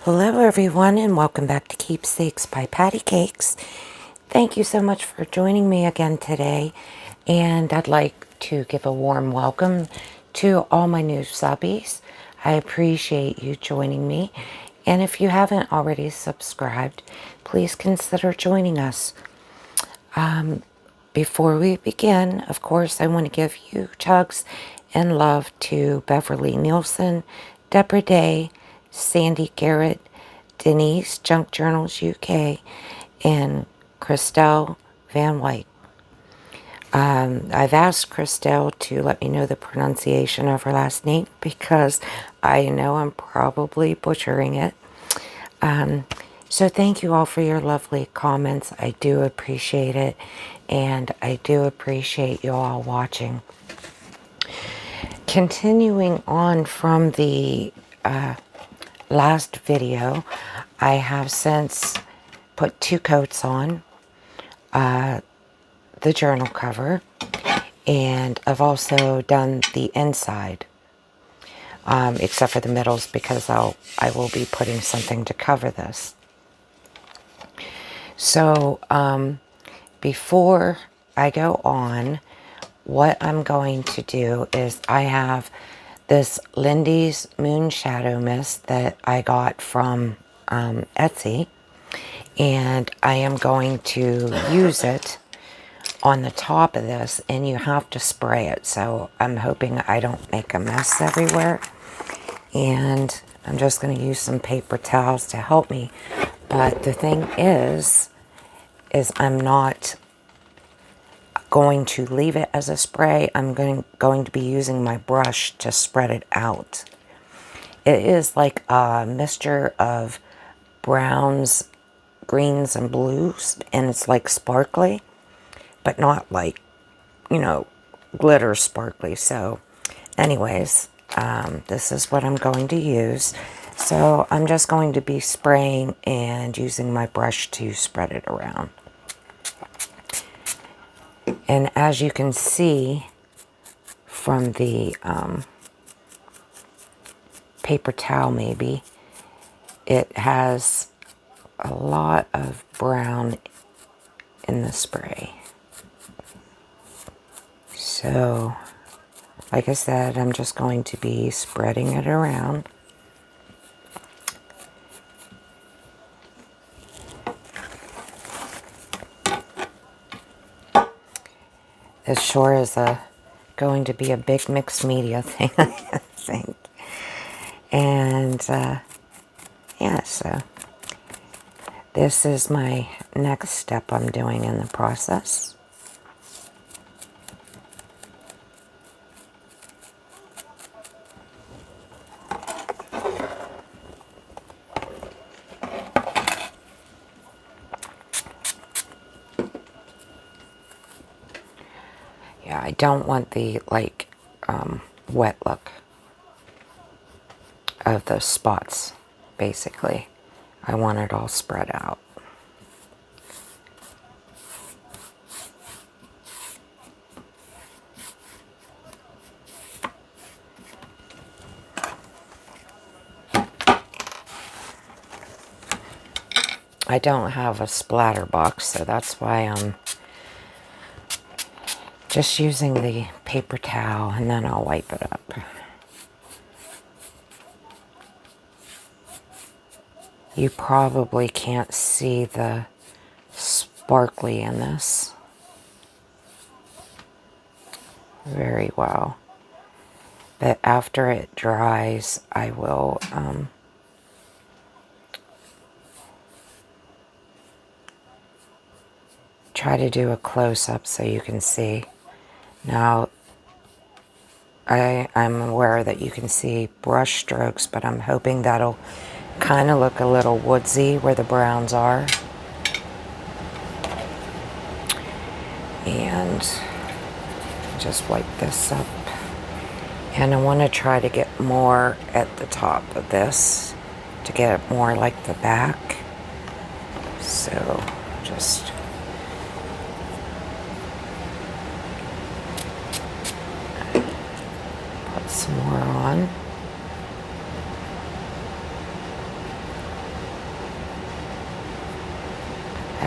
Hello everyone and welcome back to Keepsakes by Pattycakes. Thank you so much for joining me again today, and I'd like to give a warm welcome to all my new subbies. I appreciate you joining me, and if you haven't already subscribed, please consider joining us. Before we begin, of course, I want to give huge hugs and love to Beverly Nielsen, Deborah Day, Sandy Garrett, Denise, Junk Journals UK, and Christelle Van White. I've asked Christelle to let me know the pronunciation of her last name because I know I'm probably butchering it. So thank you all for your lovely comments. I do appreciate it, and I do appreciate you all watching. Continuing on from the last video, I have since put 2 coats on the journal cover, and I've also done the inside, except for the middles because I will be putting something to cover this. So before I go on, what I'm going to do is I have this Lindy's Moon Shadow Mist that I got from Etsy, and I am going to use it on the top of this, and you have to spray it, so I'm hoping I don't make a mess everywhere. And I'm just going to use some paper towels to help me, but the thing is I'm not going to leave it as a spray. I'm going to be using my brush to spread it out. It is like a mixture of browns, greens, and blues, and it's like sparkly, but not like, you know, glitter sparkly. So anyways, this is what I'm going to use. So I'm just going to be spraying and using my brush to spread it around. And as you can see from the paper towel, maybe, it has a lot of brown in the spray. So, like I said, I'm just going to be spreading it around. This sure is going to be a big mixed media thing, I think. And, yeah, so this is my next step I'm doing in the process. Yeah, I don't want the, like, wet look of the spots, basically. I want it all spread out. I don't have a splatter box, so that's why I'm just using the paper towel, and then I'll wipe it up. You probably can't see the sparkly in this very well, but after it dries, I will try to do a close-up so you can see. Now, I'm aware that you can see brush strokes, but I'm hoping that'll kind of look a little woodsy where the browns are. And just wipe this up. And I want to try to get more at the top of this to get it more like the back. So just put some more on.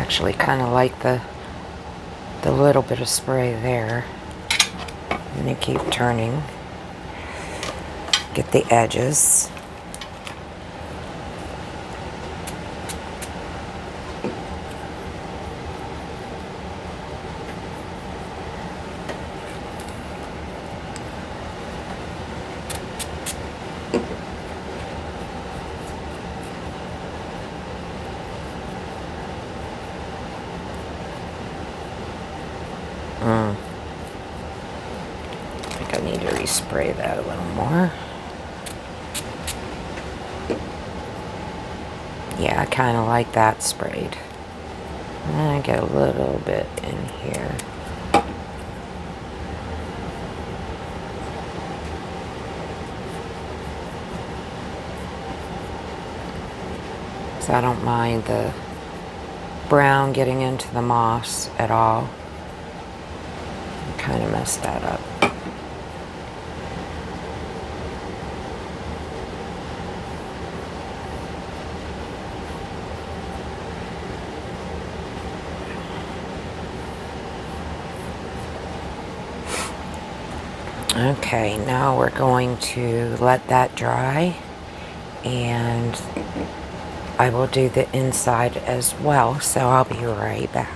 actually kind of like the little bit of spray there. I'm going to keep turning. Get the edges. I think I need to respray that a little more. Yeah, I kind of like that sprayed. And I get a little bit in here. So I don't mind the brown getting into the moss at all. I kind of messed that up. Okay, now we're going to let that dry, and I will do the inside as well, so I'll be right back.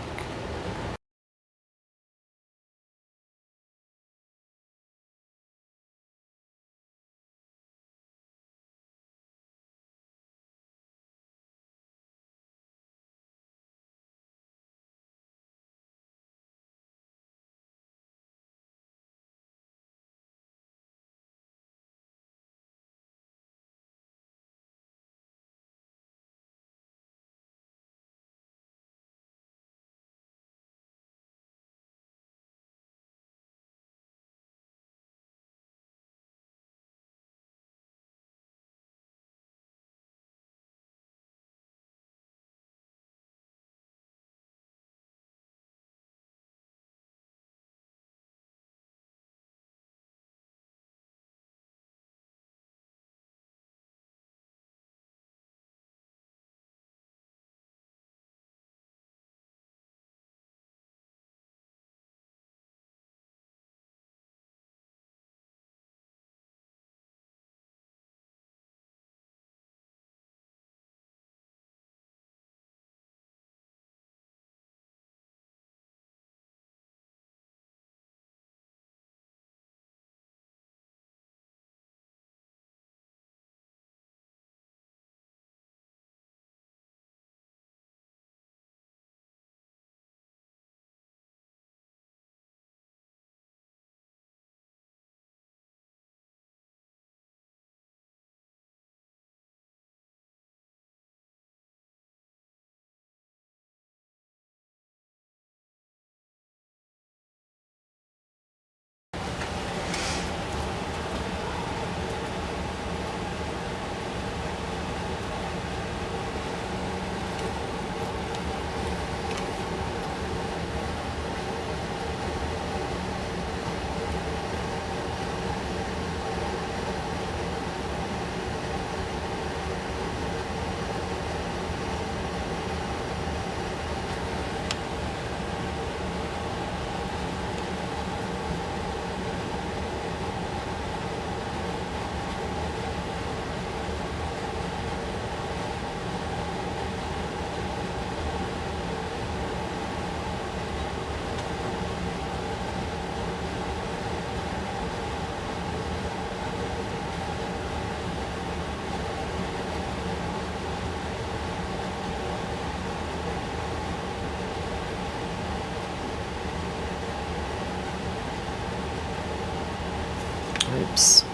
Oops.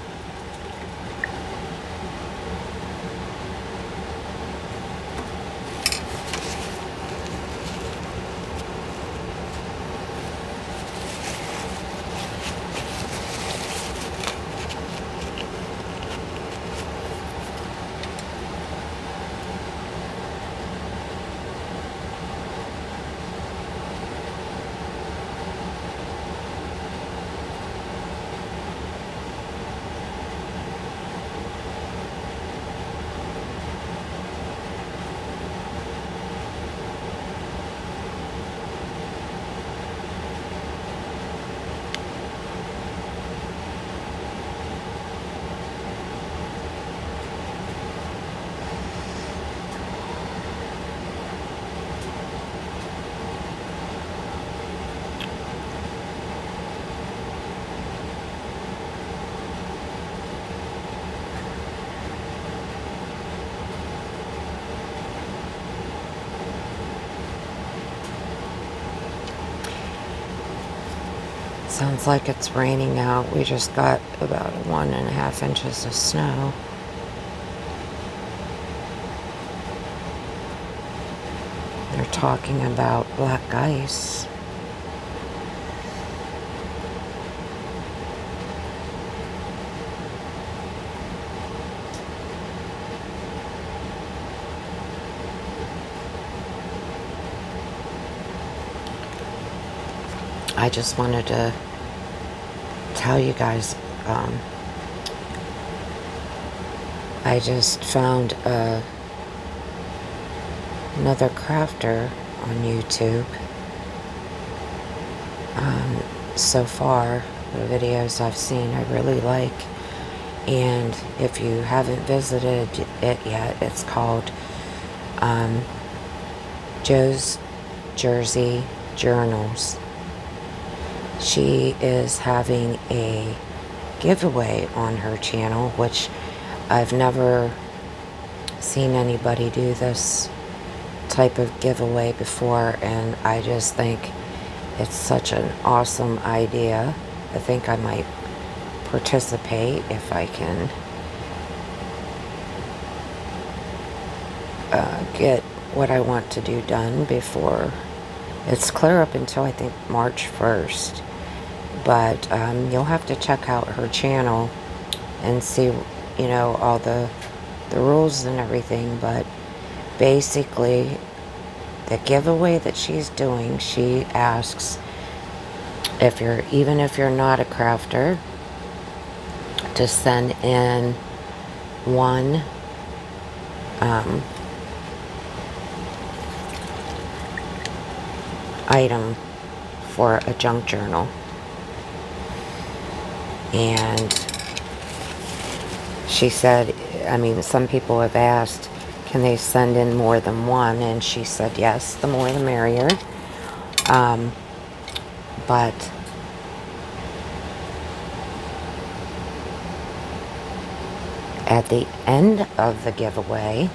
Sounds like it's raining out. We just got about 1.5 inches of snow. They're talking about black ice. I just wanted to tell you guys, I just found another crafter on YouTube. So far, the videos I've seen I really like, and if you haven't visited it yet, it's called Joe's Jersey Journals. She is having a giveaway on her channel, which I've never seen anybody do this type of giveaway before, and I just think it's such an awesome idea. I think I might participate if I can get what I want to do done before it's clear up until I think March 1st. But you'll have to check out her channel and see, you know, all the rules and everything. But basically, the giveaway that she's doing, she asks even if you're not a crafter, to send in one item for a junk journal. And she said, I mean, some people have asked, can they send in more than one? And she said, yes, the more the merrier. But at the end of the giveaway,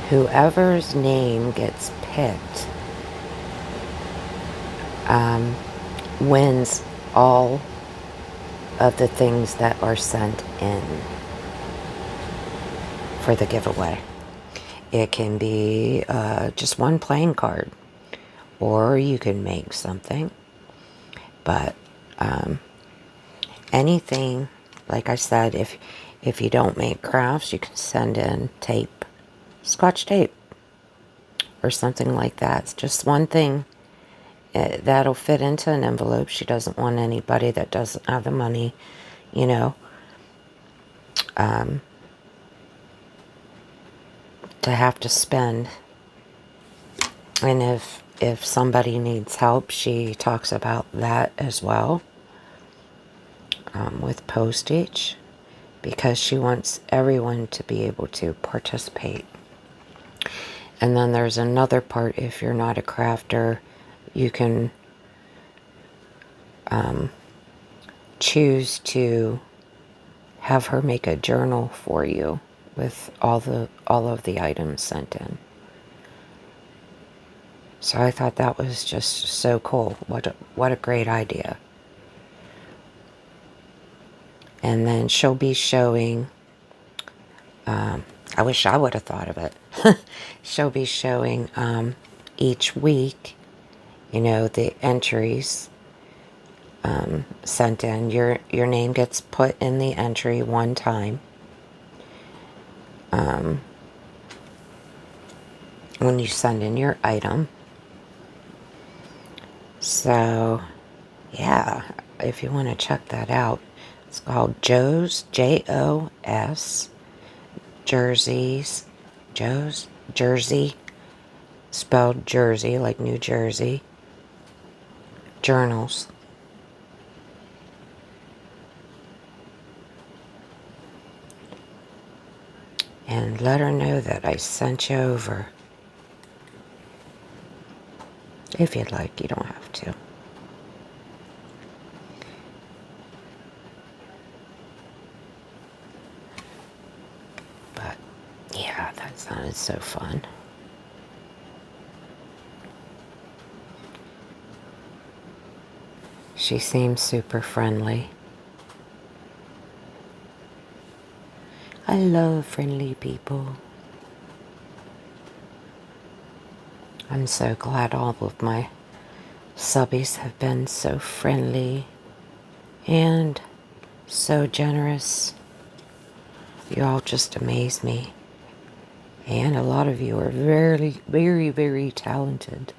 whoever's name gets picked wins all of the things that are sent in for the giveaway. It can be just one playing card, or you can make something. But anything, like I said, if you don't make crafts, you can send in tape, Scotch tape, or something like that. It's just one thing that'll fit into an envelope. She doesn't want anybody that doesn't have the money, you know, to have to spend. And if somebody needs help, she talks about that as well, with postage, because she wants everyone to be able to participate. And then there's another part, if you're not a crafter, you can choose to have her make a journal for you with all of the items sent in. So I thought that was just so cool. What a great idea. And then she'll be showing, I wish I would have thought of it. She'll be showing each week, you know, the entries sent in. Your name gets put in the entry one time. When you send in your item. So, yeah, if you want to check that out, it's called Joe's, J-O-S, Joe's Jersey, spelled Jersey, like New Jersey, journals. And let her know that I sent you over. If you'd like, you don't have to. But, yeah, that sounded so fun. She seems super friendly. I love friendly people. I'm so glad all of my subbies have been so friendly and so generous. You all just amaze me. And a lot of you are very, very, very talented.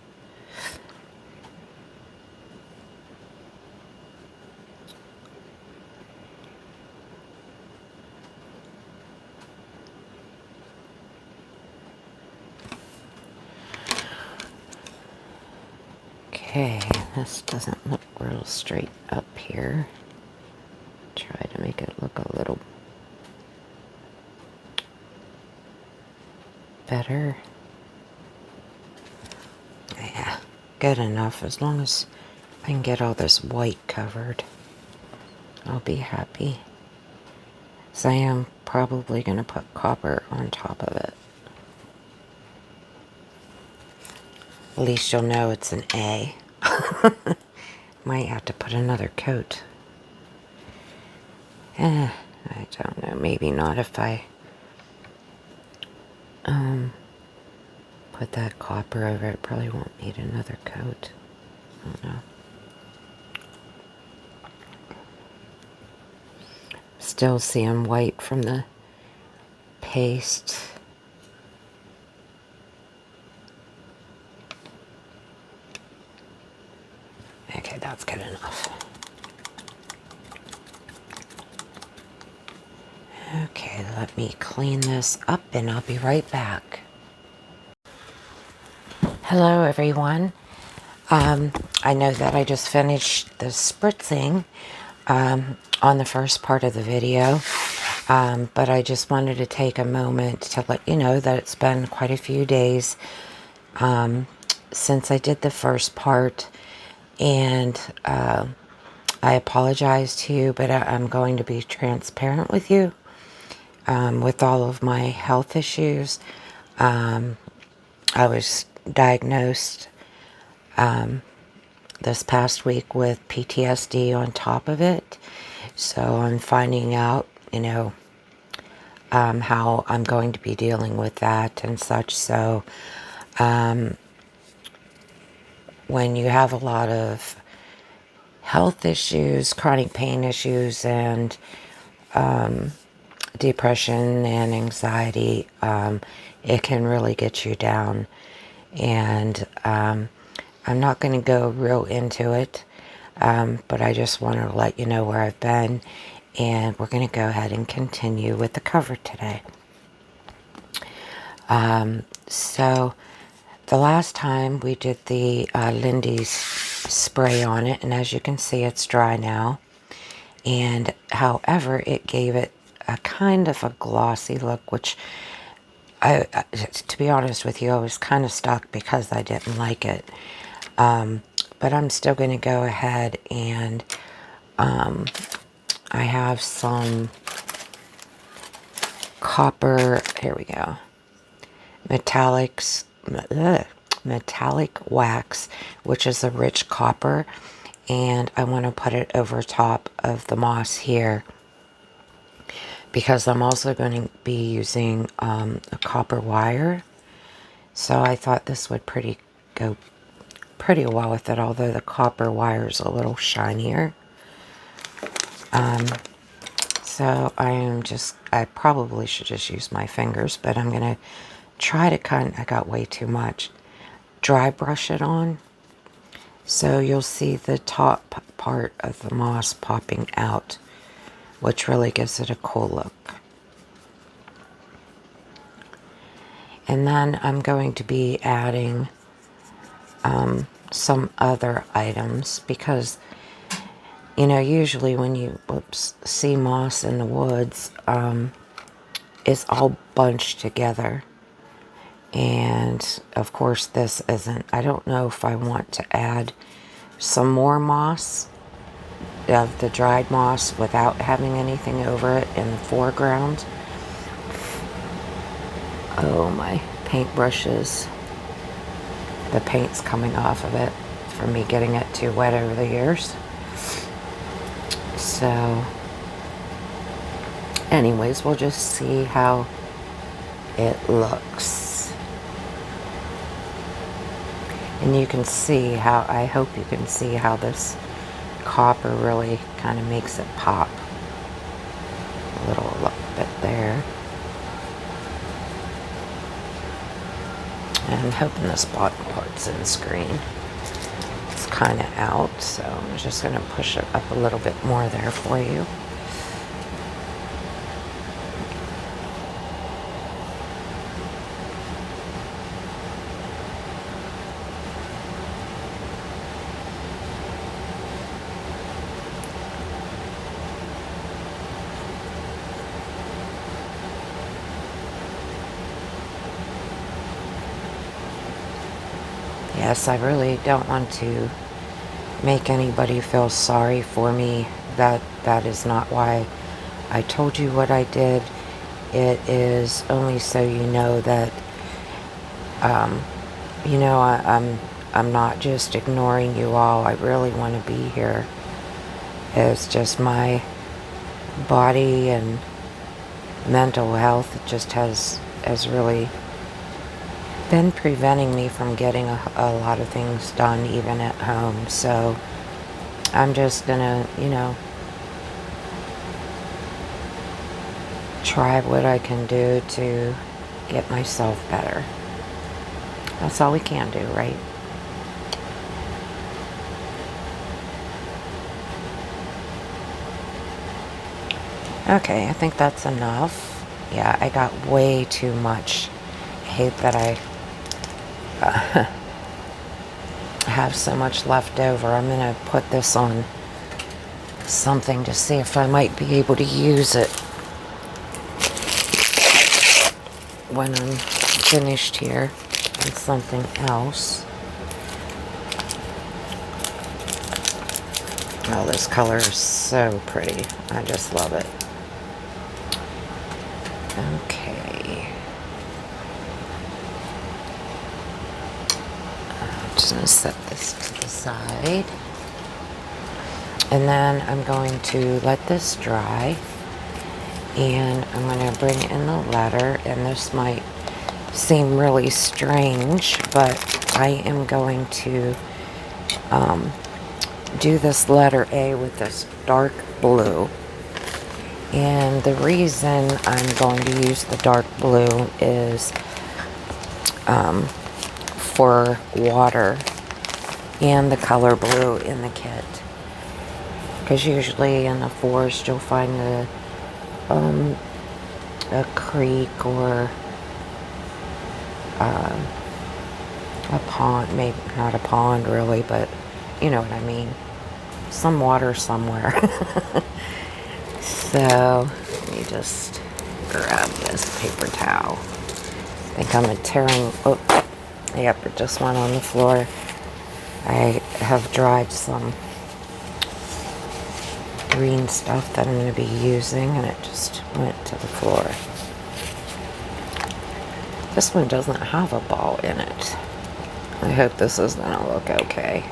Okay, this doesn't look real straight up here. Try to make it look a little better. Yeah, good enough. As long as I can get all this white covered, I'll be happy. So I am probably going to put copper on top of it. At least you'll know it's an A. Might have to put another coat. I don't know. Maybe not if I put that copper over it. Probably won't need another coat. I don't know. Still seeing white from the paste. Okay, that's good enough. Okay, let me clean this up and I'll be right back. Hello everyone. I know that I just finished the spritzing on the first part of the video, but I just wanted to take a moment to let you know that it's been quite a few days since I did the first part, and I apologize to you, but I'm going to be transparent with you with all of my health issues. I was diagnosed this past week with PTSD on top of it. So I'm finding out, how I'm going to be dealing with that and such. So when you have a lot of health issues, chronic pain issues, and depression and anxiety, it can really get you down. And I'm not going to go real into it, but I just wanted to let you know where I've been, and we're going to go ahead and continue with the cover today. So the last time we did the Lindy's spray on it, and as you can see, it's dry now. And however, it gave it a kind of a glossy look, which to be honest with you, I was kind of stuck because I didn't like it. But I'm still going to go ahead and I have some copper, here we go, metallic wax, which is a rich copper, and I want to put it over top of the moss here, because I'm also going to be using a copper wire. So I thought this would go pretty well with it, although the copper wire is a little shinier. So I probably should just use my fingers, but I'm going to try to I got way too much, dry brush it on. So you'll see the top part of the moss popping out, which really gives it a cool look. And then I'm going to be adding some other items, because usually when you see moss in the woods, it's all bunched together. And of course this isn't. I don't know if I want to add some more moss, of the dried moss, without having anything over it in the foreground. Oh, my paintbrushes. The paint's coming off of it from me getting it too wet over the years. So anyways, we'll just see how it looks. And you can see how, I hope you can see how this copper really kind of makes it pop a little bit there. And I'm hoping this bottom part's in screen. It's kind of out, so I'm just going to push it up a little bit more there for you. Yes, I really don't want to make anybody feel sorry for me. That is not why I told you what I did. It is only so you know that, you know, I'm not just ignoring you all. I really want to be here. It's just my body and mental health just has really been preventing me from getting a lot of things done, even at home. So I'm just gonna, you know, try what I can do to get myself better. That's all we can do, right? Okay, I think that's enough. Yeah, I got way too much. I hate that I have so much left over. I'm going to put this on something to see if I might be able to use it when I'm finished here on something else. Oh, this color is so pretty. I just love it. Okay. I'm just going to set this to the side. And then I'm going to let this dry. And I'm going to bring in the letter. And this might seem really strange, but I am going to do this letter A with this dark blue. And the reason I'm going to use the dark blue is for water and the color blue in the kit. Because usually in the forest you'll find a creek or a pond, maybe not a pond really, but you know what I mean. Some water somewhere. So, let me just grab this paper towel. I think I'm tearing, oh, yep, it just went on the floor. I have dried some green stuff that I'm going to be using, and it just went to the floor. This one doesn't have a ball in it. I hope this is going to look okay.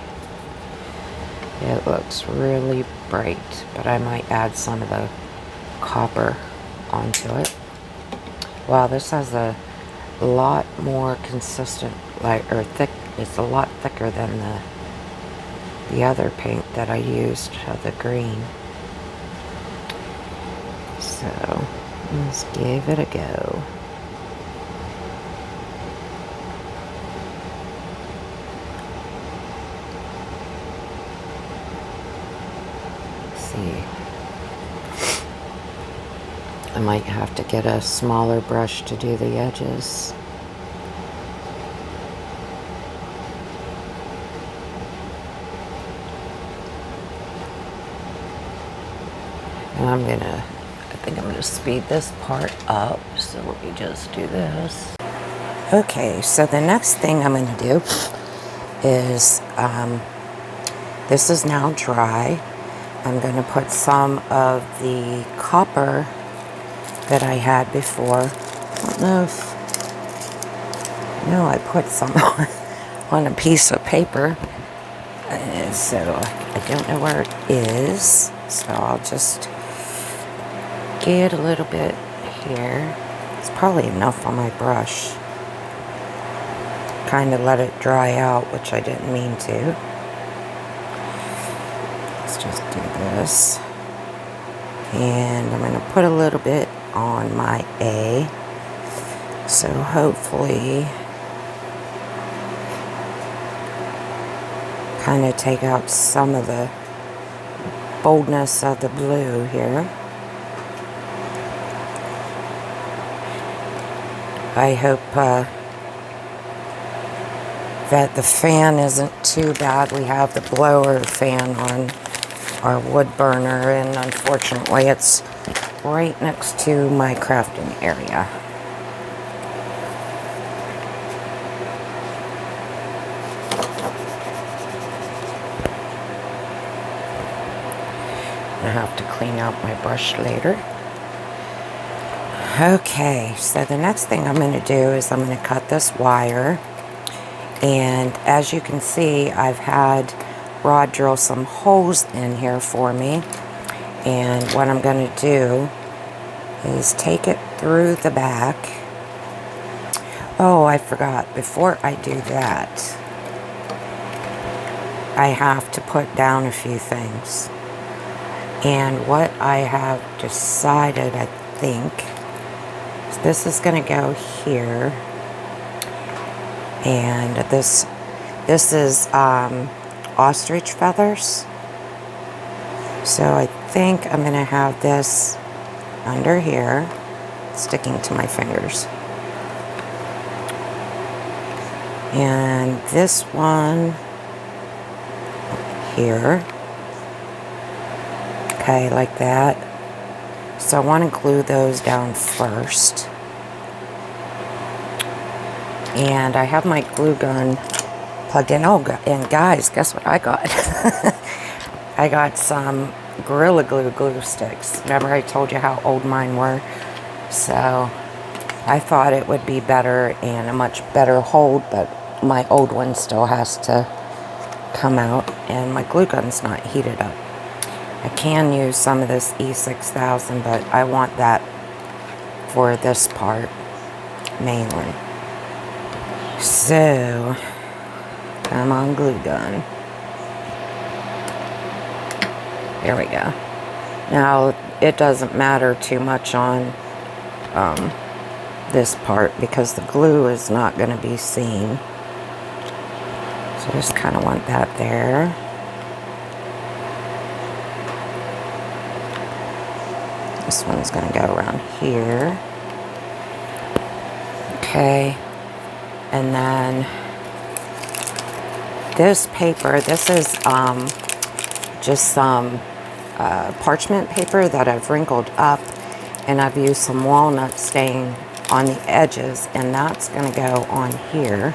It looks really bright, but I might add some of the copper onto it. Wow, this has a lot more consistent, or thick. It's a lot thicker than the other paint that I used, the green. So let's give it a go. I might have to get a smaller brush to do the edges. And I think I'm gonna speed this part up. So let me just do this. Okay, so the next thing I'm gonna do is, this is now dry. I'm gonna put some of the copper that I had before. I don't know if, no, I put some on a piece of paper. So I don't know where it is. So I'll just get a little bit here. It's probably enough on my brush. Kind of let it dry out, which I didn't mean to. Let's just do this. And I'm going to put a little bit on my A. So hopefully kind of take out some of the boldness of the blue here. I hope that the fan isn't too bad. We have the blower fan on our wood burner, and unfortunately it's right next to my crafting area. I have to clean out my brush later. Okay, so the next thing I'm going to do is I'm going to cut this wire. And as you can see, I've had Rod drill some holes in here for me. And what I'm going to do is take it through the back. Oh, I forgot. Before I do that, I have to put down a few things. And what I have decided, I think, is this is going to go here. And this is ostrich feathers. So I think I'm going to have this under here, sticking to my fingers. And this one here. Okay, like that. So I want to glue those down first. And I have my glue gun plugged in. Oh, and guys, guess what I got? I got some Gorilla Glue sticks. Remember I told you how old mine were? So I thought it would be better and a much better hold, but my old one still has to come out, and my glue gun's not heated up. I can use some of this E6000, but I want that for this part mainly. So, come on, glue gun. There we go. Now, it doesn't matter too much on this part because the glue is not going to be seen. So, I just kind of want that there. This one's going to go around here. Okay. And then this paper, this is just some parchment paper that I've wrinkled up, and I've used some walnut stain on the edges, and that's going to go on here.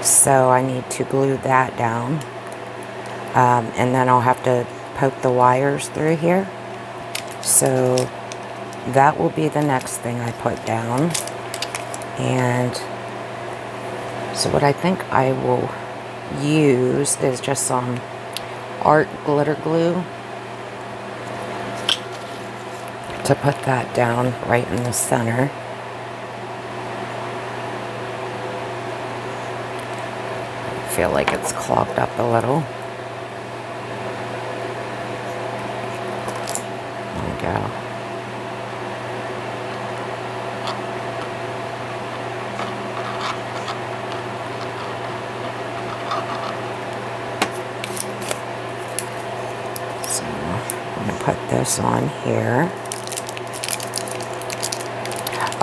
So I need to glue that down. And then I'll have to poke the wires through here. So that will be the next thing I put down. And so what I think I will use is just some art glitter glue to put that down right in the center. I feel like it's clogged up a little. There we go. So I'm going to put this on here.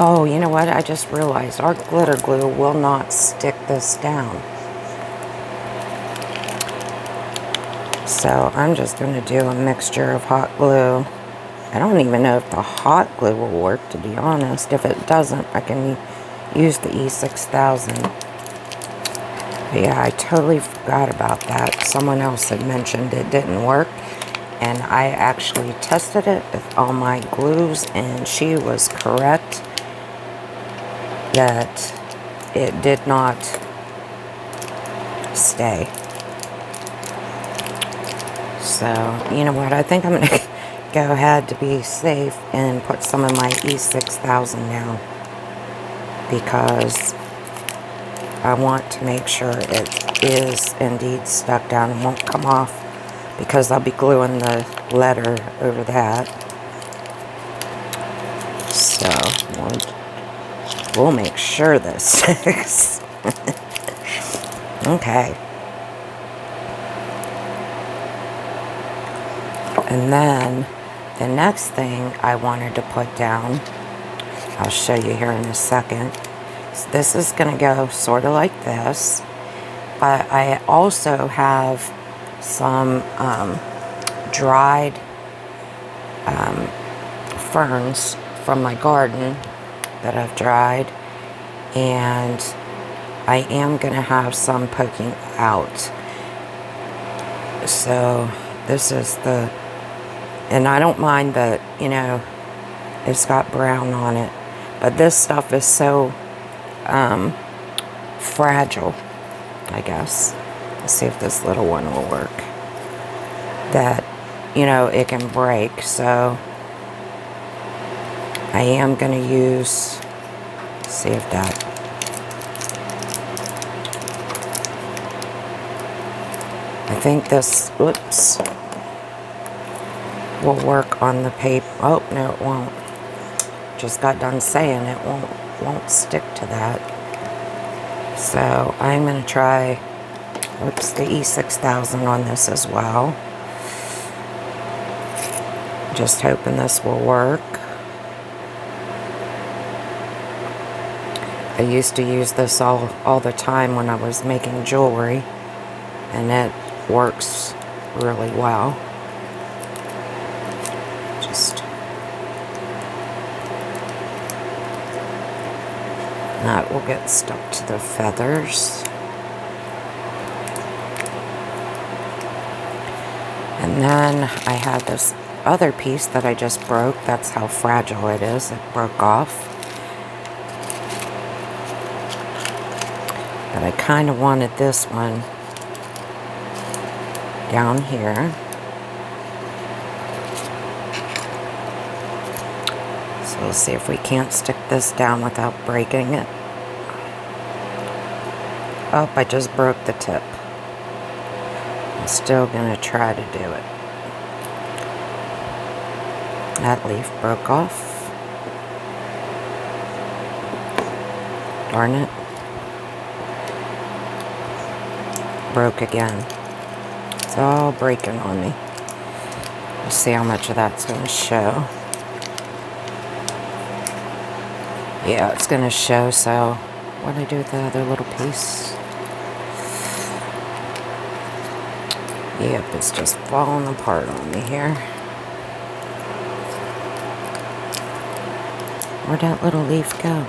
Oh, you know what? I just realized our glitter glue will not stick this down. So I'm just going to do a mixture of hot glue. I don't even know if the hot glue will work, to be honest. If it doesn't, I can use the E6000. But yeah, I totally forgot about that. Someone else had mentioned it didn't work. And I actually tested it with all my glues, and she was correct that it did not stay. So, you know what? I think I'm going to go ahead to be safe and put some of my E6000 down, because I want to make sure it is indeed stuck down and won't come off, because I'll be gluing the letter over that. So we'll make sure this sticks. Okay. And then the next thing I wanted to put down, I'll show you here in a second. So this is going to go sort of like this, but I also have some dried ferns from my garden that I've dried, and I am going to have some poking out. So this is the, and I don't mind that, you know, it's got brown on it, but this stuff is so fragile, I guess. Let's see if this little one will work. That, you know, it can break, so I am going to use, see if that, I think this, whoops, will work on the paper. Oh, no, it won't. Just got done saying it won't stick to that. So I'm going to try, whoops, the E6000 on this as well. Just hoping this will work. I used to use this all the time when I was making jewelry, and it works really well. Just that will get stuck to the feathers. And then I had this other piece that I just broke. That's how fragile it is. It broke off. But I kind of wanted this one down here. So we'll see if we can't stick this down without breaking it. Oh, I just broke the tip. I'm still going to try to do it. That leaf broke off. Darn it. Broke again. It's all breaking on me. Let's see how much of that's going to show. Yeah, it's going to show, so what do I do with the other little piece? Yep, it's just falling apart on me here. Where'd that little leaf go?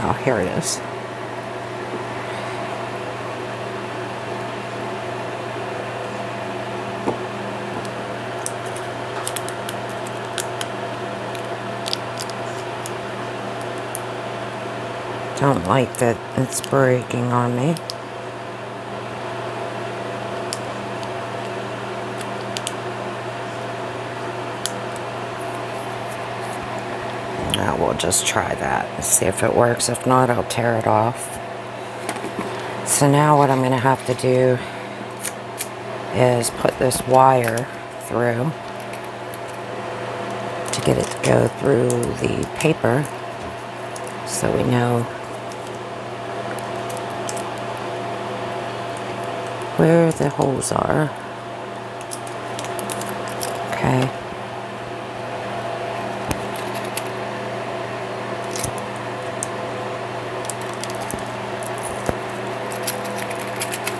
Oh, here it is. Don't like that it's breaking on me. Now we'll just try that and see if it works. If not, I'll tear it off. So now what I'm going to have to do is put this wire through to get it to go through the paper, so we know where the holes are. Okay.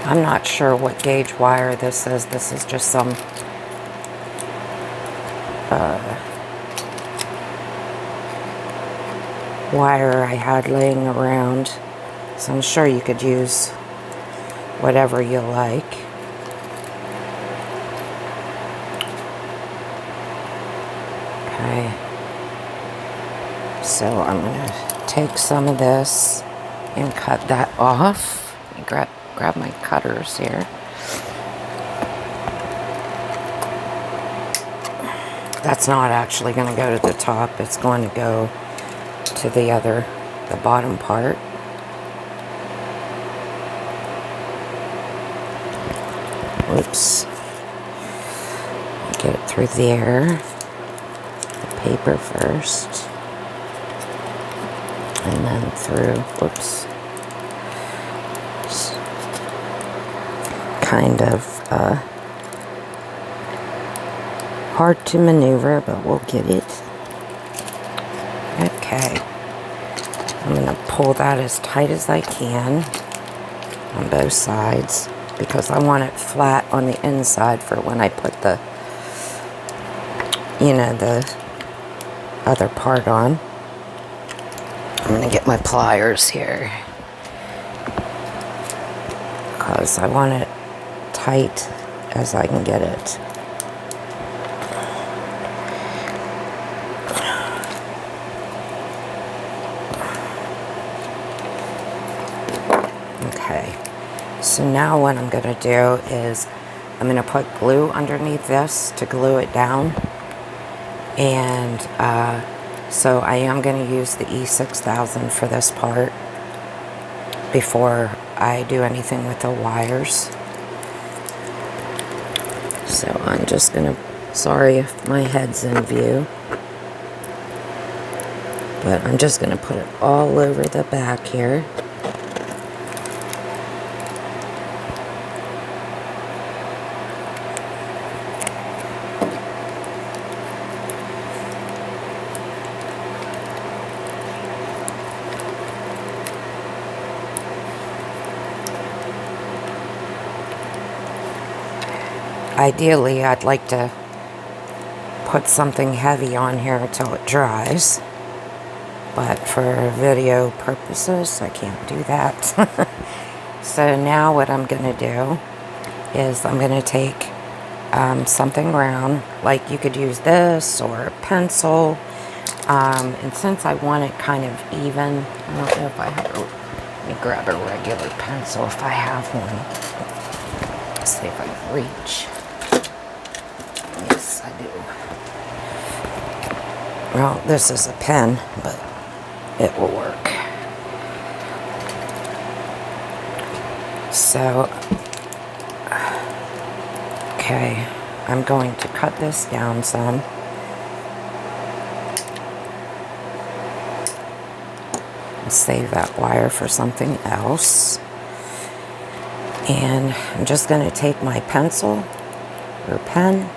I'm not sure what gauge wire this is. This is just some wire I had laying around. So I'm sure you could use whatever you like. Okay. So I'm going to take some of this and cut that off. Let me grab my cutters here. That's not actually going to go to the top. It's going to go to the bottom part. Oops. Get it through there. The paper first. And then through, whoops. It's kind of hard to maneuver, but we'll get it. Okay. I'm going to pull that as tight as I can on both sides because I want it flat on the inside for when I put the, you know, the other part on. I'm going to get my pliers here because I want it tight as I can get it. Okay, so now what I'm going to do is I'm going to put glue underneath this to glue it down. And so I am going to use the E6000 for this part before I do anything with the wires. So I'm just going to, sorry if my head's in view, but I'm just going to put it all over the back here. Ideally, I'd like to put something heavy on here until it dries, but for video purposes, I can't do that. So now what I'm going to do is I'm going to take something round, like you could use this or a pencil, and since I want it kind of even, I don't know if I have let me grab a regular pencil if I have one. Let's see if I can reach. Yes, I do. Well, this is a pen, but it will work. So, okay, I'm going to cut this down some. And save that wire for something else. And I'm just going to take my pencil or pen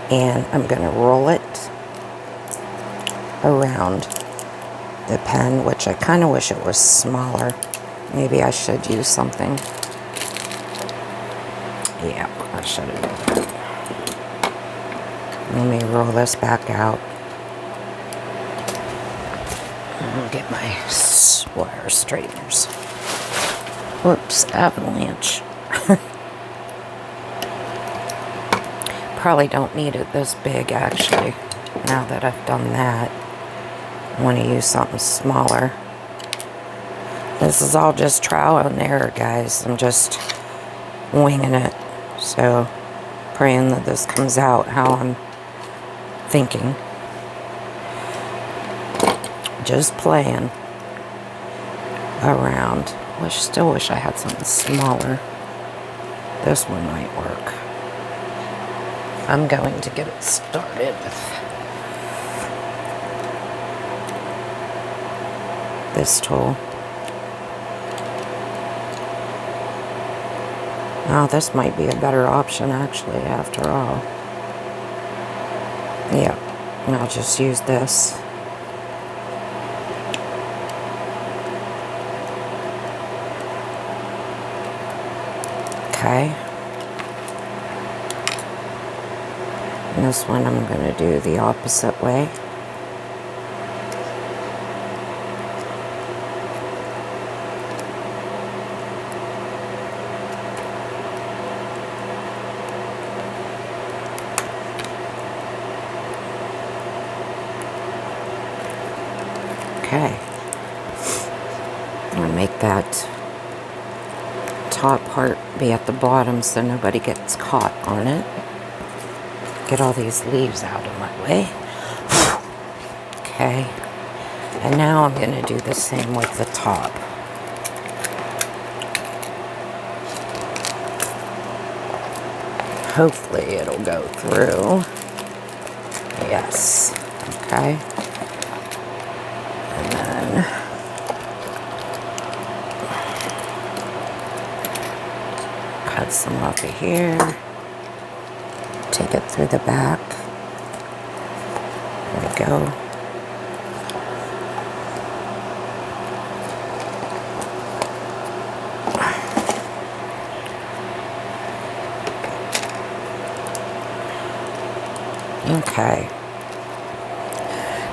and I'm going to roll it around the pen, which I kind of wish it was smaller. Maybe I should use something. Yeah, I should have done that. Let me roll this back out. I'll get my wire straighteners. Whoops, avalanche. Probably don't need it this big, actually. Now that I've done that, I want to use something smaller. This is all just trial and error, guys. I'm just winging it. So, praying that this comes out how I'm thinking. Just playing around. Still wish I had something smaller. This one might work. I'm going to get it started with this tool. Oh, this might be a better option actually after all. Yeah, I'll just use this. Okay. And this one I'm going to do the opposite way. Okay. I'm going to make that top part be at the bottom so nobody gets caught on it. Get all these leaves out of my way. Okay. And now I'm going to do the same with the top. Hopefully it'll go through. Yes. Okay. And then cut some off of here. Take it through the back. There we go. Okay.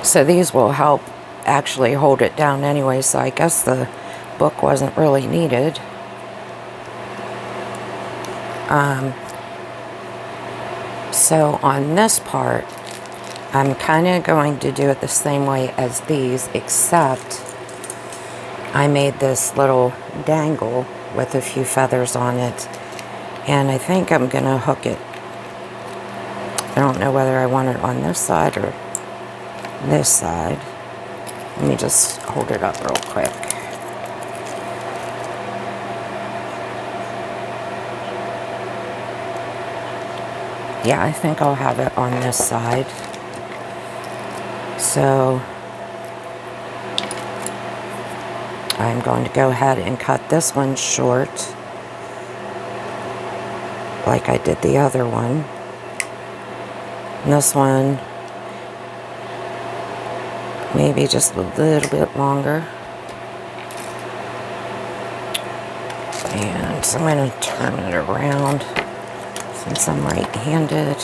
So these will help actually hold it down anyway, so I guess the book wasn't really needed. So on this part, I'm kind of going to do it the same way as these, except I made this little dangle with a few feathers on it, and I think I'm going to hook it. I don't know whether I want it on this side or this side. Let me just hold it up real quick. Yeah, I think I'll have it on this side. So I'm going to go ahead and cut this one short, like I did the other one. And this one, maybe just a little bit longer. And so I'm going to turn it around since I'm right-handed.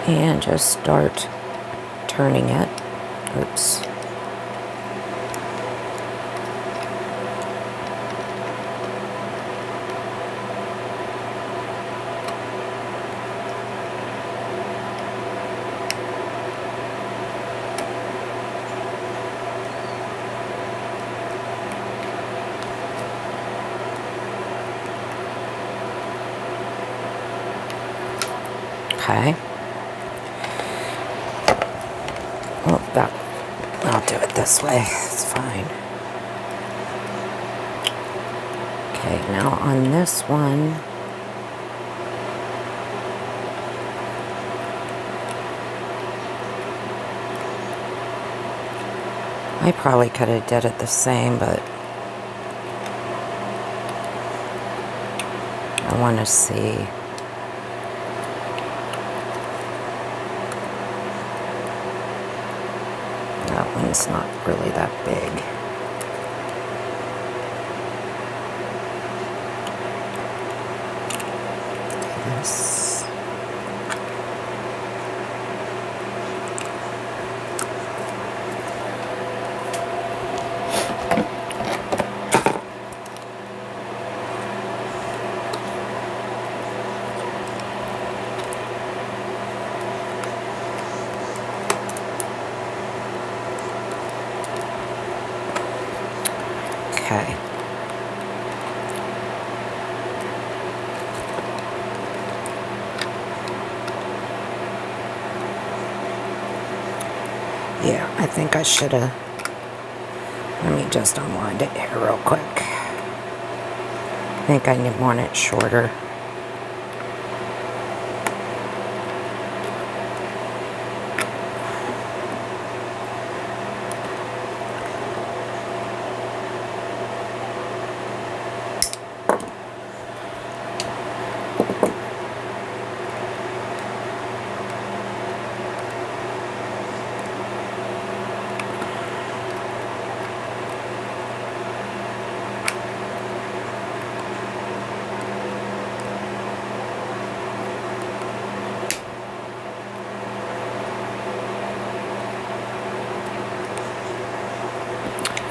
And just start turning it. Oops. Okay. Well, I'll do it this way. It's fine. Okay, now on this one, I probably could have did it the same, but I want to see. That one's not really that big. This. Okay. Yeah, I think I should have. Let me just unwind it here real quick. I think I want it shorter.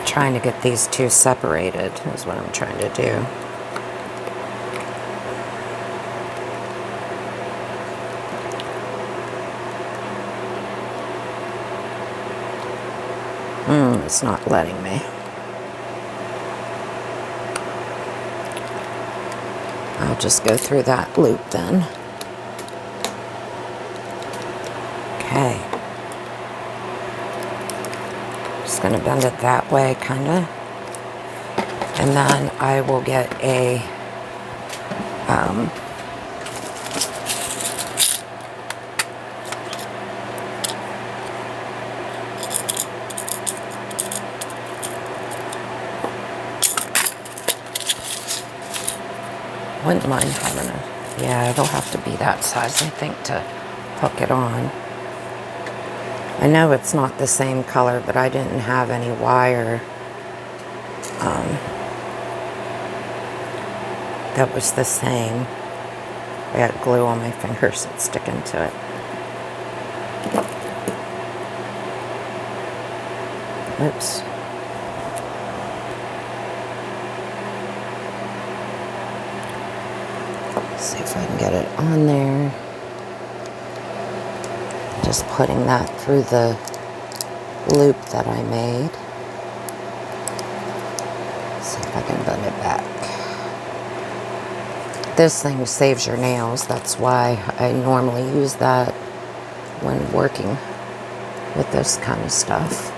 Trying to get these two separated is what I'm trying to do. It's not letting me. just go through that loop then. Okay. Just going to bend it that way, kind of. And then I will get a wouldn't mind having a, yeah, it'll have to be that size, I think, to hook it on. I know it's not the same color, but I didn't have any wire that was the same. I got glue on my fingers that's sticking to it. Oops. See if I can get it on there. Just putting that through the loop that I made. See if I can bend it back. This thing saves your nails. That's why I normally use that when working with this kind of stuff.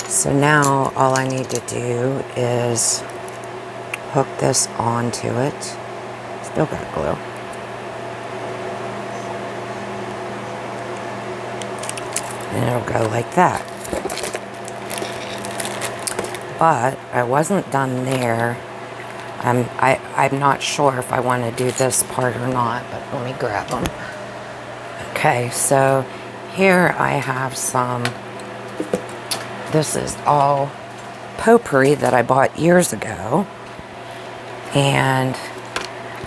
So now all I need to do is hook this onto it. Still got glue. And it'll go like that. But I wasn't done there. I'm not sure if I want to do this part or not, but let me grab them. Okay, so here I have some, this is all potpourri that I bought years ago. And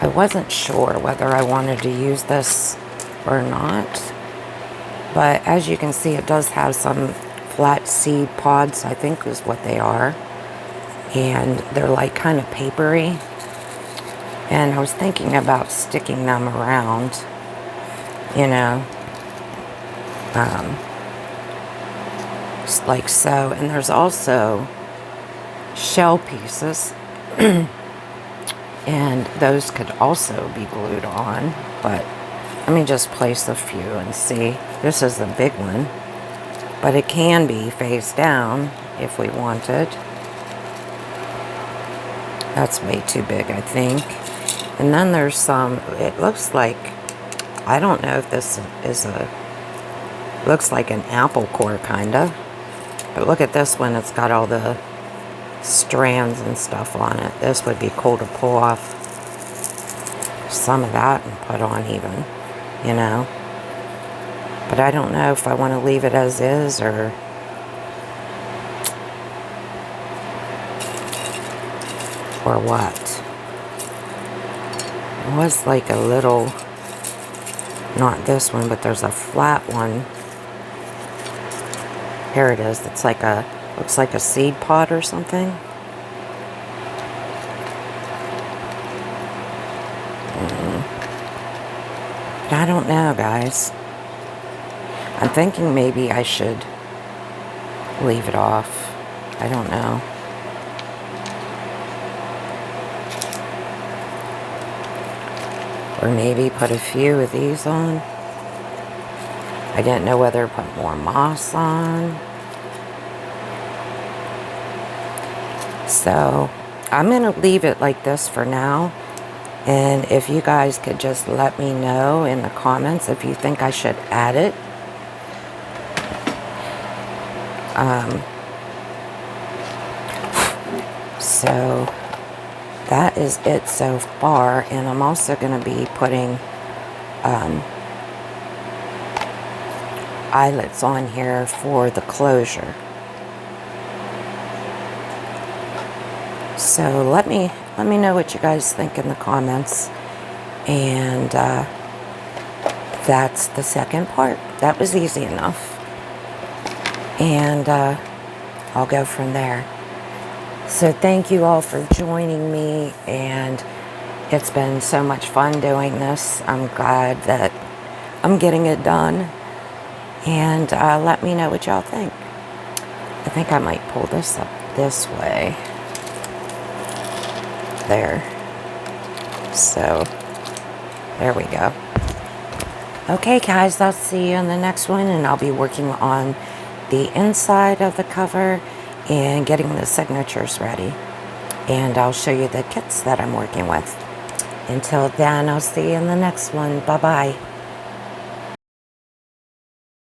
I wasn't sure whether I wanted to use this or not. But as you can see, it does have some flat seed pods, I think is what they are. And they're like kind of papery. And I was thinking about sticking them around, you know, like so. And there's also shell pieces. And those could also be glued on. But let me just place a few and see. This is a big one. But it can be face down if we wanted. That's way too big, I think. And then there's some, it looks like, I don't know if this is a, looks like an apple core kind of. But look at this one, it's got all the strands and stuff on it. This would be cool to pull off some of that and put on even, you know. But I don't know if I want to leave it as is or what. It was like a little, not this one, but there's a flat one. Here it is. It's like a, looks like a seed pod or something. But I don't know, guys. I'm thinking maybe I should leave it off. I don't know. Or maybe put a few of these on. I didn't know whether to put more moss on. So I'm going to leave it like this for now. And if you guys could just let me know in the comments if you think I should add it. So that is it so far. And I'm also going to be putting eyelets on here for the closure. So let me know what you guys think in the comments. And that's the second part. That was easy enough. And I'll go from there. So thank you all for joining me, and it's been so much fun doing this. I'm glad that I'm getting it done. And let me know what y'all think. I think I might pull this up this way. There. So there we go. Okay guys, I'll see you in the next one, and I'll be working on the inside of the cover and getting the signatures ready. And I'll show you the kits that I'm working with. Until then, I'll see you in the next one. Bye-bye.